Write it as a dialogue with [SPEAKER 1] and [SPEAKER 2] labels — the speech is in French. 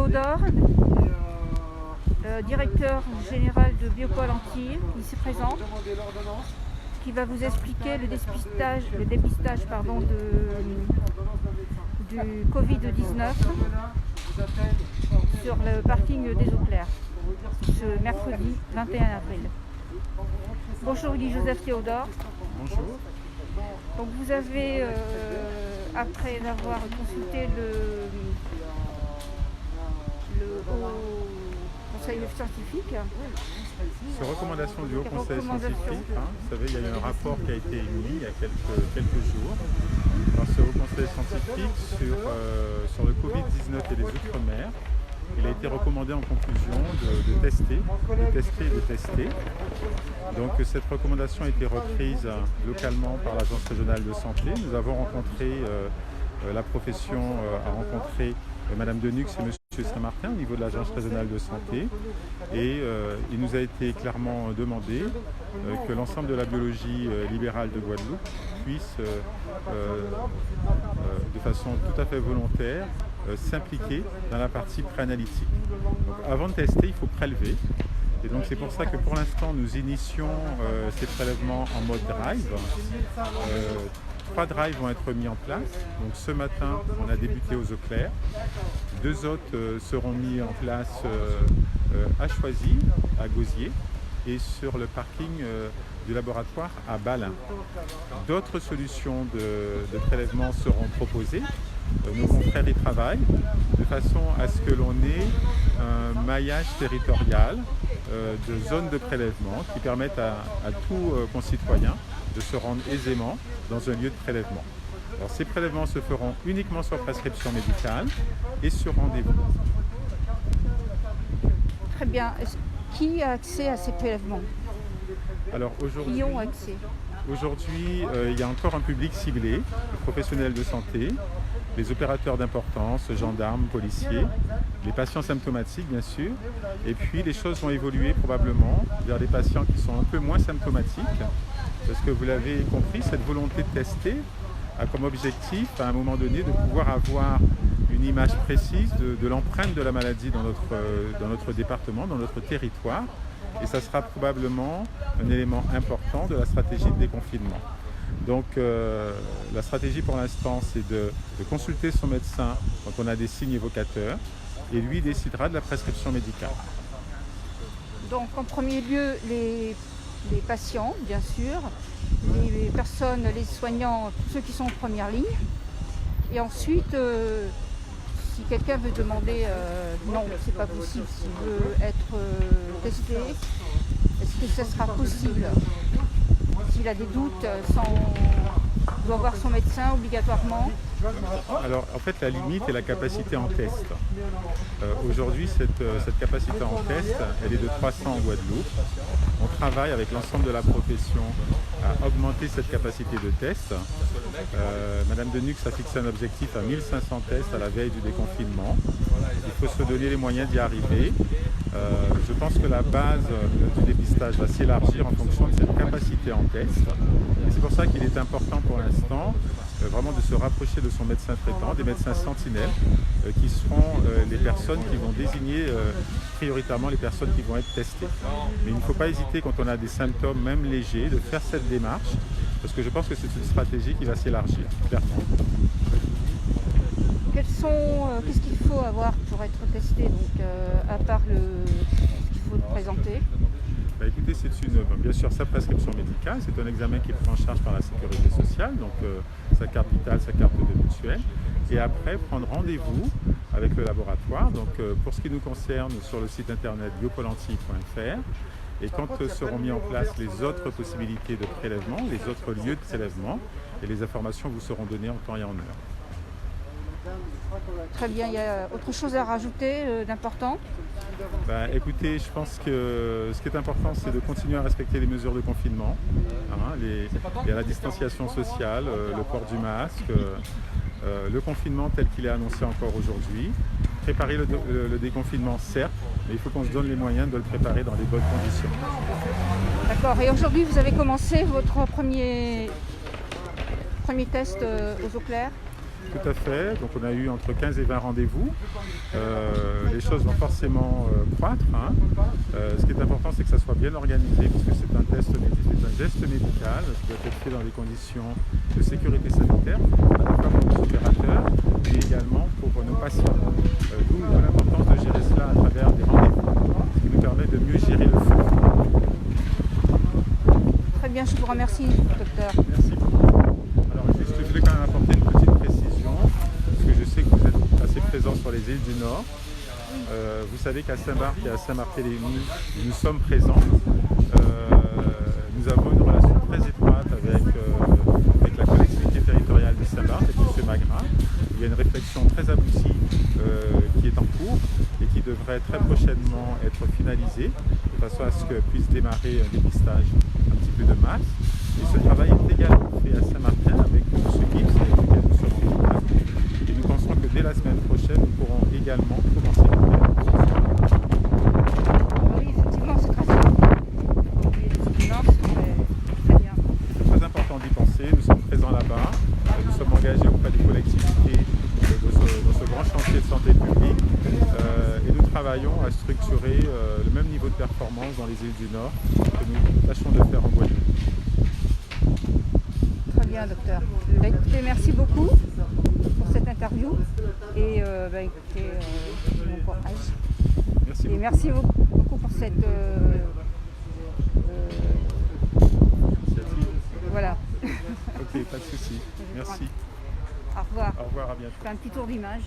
[SPEAKER 1] Théodore, directeur général de Biopôle Antilles, ici présent, qui va vous expliquer le dépistage du Covid-19 sur le parking des Eaux Claires, ce mercredi 21 avril. Bonjour Guy-Joseph Théodore.
[SPEAKER 2] Bonjour.
[SPEAKER 1] Donc vous avez, après avoir consulté le Conseil scientifique.
[SPEAKER 2] Sur recommandation du Haut Conseil scientifique, vous savez, il y a eu un rapport qui a été émis il y a quelques jours par ce Haut Conseil scientifique sur le Covid-19 et les Outre-mer. Il a été recommandé en conclusion de tester. Donc cette recommandation a été reprise localement par l'Agence régionale de santé. Nous avons rencontré, la profession a rencontré Madame Denux et Monsieur Saint-Martin au niveau de l'Agence régionale de santé. Et il nous a été clairement demandé que l'ensemble de la biologie libérale de Guadeloupe puisse, de façon tout à fait volontaire, s'impliquer dans la partie préanalytique. Donc, avant de tester, il faut prélever. Et donc c'est pour ça que pour l'instant nous initions ces prélèvements en mode drive. 3 drives vont être mis en place. Donc ce matin, on a débuté aux Eaux Claires. 2 autres seront mis en place à Choisy, à Gosier, et sur le parking du laboratoire à Balin. D'autres solutions de prélèvement seront proposées. Nos confrères y travaillent de façon à ce que l'on ait un maillage territorial de zones de prélèvement qui permettent à tout concitoyen de se rendre aisément dans un lieu de prélèvement. Alors, ces prélèvements se feront uniquement sur prescription médicale et sur rendez-vous.
[SPEAKER 1] Très bien. Qui a accès à ces prélèvements?
[SPEAKER 2] Alors aujourd'hui,
[SPEAKER 1] qui ont accès?
[SPEAKER 2] Aujourd'hui, il y a encore un public ciblé, les professionnels de santé, les opérateurs d'importance, gendarmes, policiers, les patients symptomatiques bien sûr, et puis les choses vont évoluer probablement vers des patients qui sont un peu moins symptomatiques, parce que vous l'avez compris, cette volonté de tester a comme objectif à un moment donné de pouvoir avoir une image précise de l'empreinte de la maladie dans notre département, dans notre territoire, et ça sera probablement un élément important de la stratégie de déconfinement. Donc la stratégie pour l'instant, c'est de consulter son médecin quand on a des signes évocateurs, et lui décidera de la prescription médicale.
[SPEAKER 1] Donc en premier lieu, les patients, bien sûr, les personnes, les soignants, tous ceux qui sont en première ligne. Et ensuite, si quelqu'un veut demander, non, c'est pas possible, s'il veut être testé, est-ce que ce sera possible? S'il a des doutes, il doit voir son médecin obligatoirement?
[SPEAKER 2] Alors en fait la limite est la capacité en test. Aujourd'hui cette capacité en test, elle est de 300 en Guadeloupe. On travaille avec l'ensemble de la profession à augmenter cette capacité de test. Madame Denux a fixé un objectif à 1500 tests à la veille du déconfinement. Il faut se donner les moyens d'y arriver. Je pense que la base du dépistage va s'élargir en fonction de cette capacité en test. Et c'est pour ça qu'il est important pour l'instant vraiment de se rapprocher de son médecin traitant, des médecins sentinelles, qui seront les personnes qui vont désigner prioritairement les personnes qui vont être testées. Mais il ne faut pas hésiter quand on a des symptômes, même légers, de faire cette démarche, parce que je pense que c'est une stratégie qui va s'élargir, clairement.
[SPEAKER 1] Qu'est-ce qu'il faut avoir pour être testé, donc, à part ce qu'il faut présenter?
[SPEAKER 2] Écoutez, bien sûr sa prescription médicale, c'est un examen qui est pris en charge par la sécurité sociale, donc sa carte vitale, sa carte de mutuelle, et après prendre rendez-vous avec le laboratoire, donc pour ce qui nous concerne sur le site internet biopolantille.fr, et quand seront mis en place les autres possibilités de prélèvement, les autres lieux de prélèvement, et les informations vous seront données en temps et en heure.
[SPEAKER 1] Très bien, il y a autre chose à rajouter d'important?
[SPEAKER 2] Écoutez, je pense que ce qui est important, c'est de continuer à respecter les mesures de confinement. Il y a la distanciation sociale, le port du masque, le confinement tel qu'il est annoncé encore aujourd'hui. Préparer le déconfinement, certes, mais il faut qu'on se donne les moyens de le préparer dans les bonnes conditions.
[SPEAKER 1] D'accord, et aujourd'hui vous avez commencé votre premier test aux Eaux Claires?
[SPEAKER 2] Tout à fait. Donc on a eu entre 15 et 20 rendez-vous. Les choses vont forcément croître. Hein. Ce qui est important, c'est que ça soit bien organisé, puisque c'est un geste médical qui doit être fait dans des conditions de sécurité sanitaire, à la fois pour nos opérateurs, mais également pour nos patients. D'où l'importance de gérer cela à travers des rendez-vous, ce qui nous permet de mieux gérer le flux.
[SPEAKER 1] Très bien, je vous remercie, docteur.
[SPEAKER 2] Merci beaucoup. Alors juste, je voulais quand même apporter une petite précision, parce que je sais que vous êtes assez présent sur les îles du Nord. Vous savez qu'à Saint-Barth et à Saint-Barthélemy, nous sommes présents. Nous avons une relation très étroite avec la collectivité territoriale de Saint-Barth, avec M. Magrin. Il y a une réflexion très aboutie qui est en cours et qui devrait très prochainement être finalisée, de façon à ce que puisse démarrer un dépistage un petit peu de masse. Et ce travail est également fait à Saint-Martin avec M. Gibbs, avec lequel nous sommes en contact. Et nous pensons que dès la semaine prochaine, nous pourrons également commencer le
[SPEAKER 1] Oui, effectivement, c'est très important. Non, c'est très bien.
[SPEAKER 2] C'est très important d'y penser. Nous sommes présents là-bas. Nous sommes engagés auprès des collectivités dans ce grand chantier de santé publique. Et nous travaillons à structurer le même niveau de performance dans les îles du Nord que nous tâchons de faire en Guadeloupe.
[SPEAKER 1] Très bien, docteur. Bah, écoutez, merci beaucoup pour cette interview et écoutez, bon courage.
[SPEAKER 2] Merci
[SPEAKER 1] Et
[SPEAKER 2] beaucoup.
[SPEAKER 1] merci beaucoup pour cette
[SPEAKER 2] Initiative.
[SPEAKER 1] voilà.
[SPEAKER 2] Ok, pas de souci. Merci.
[SPEAKER 1] Au revoir.
[SPEAKER 2] Au revoir, à bientôt.
[SPEAKER 1] Je fais un petit tour d'image.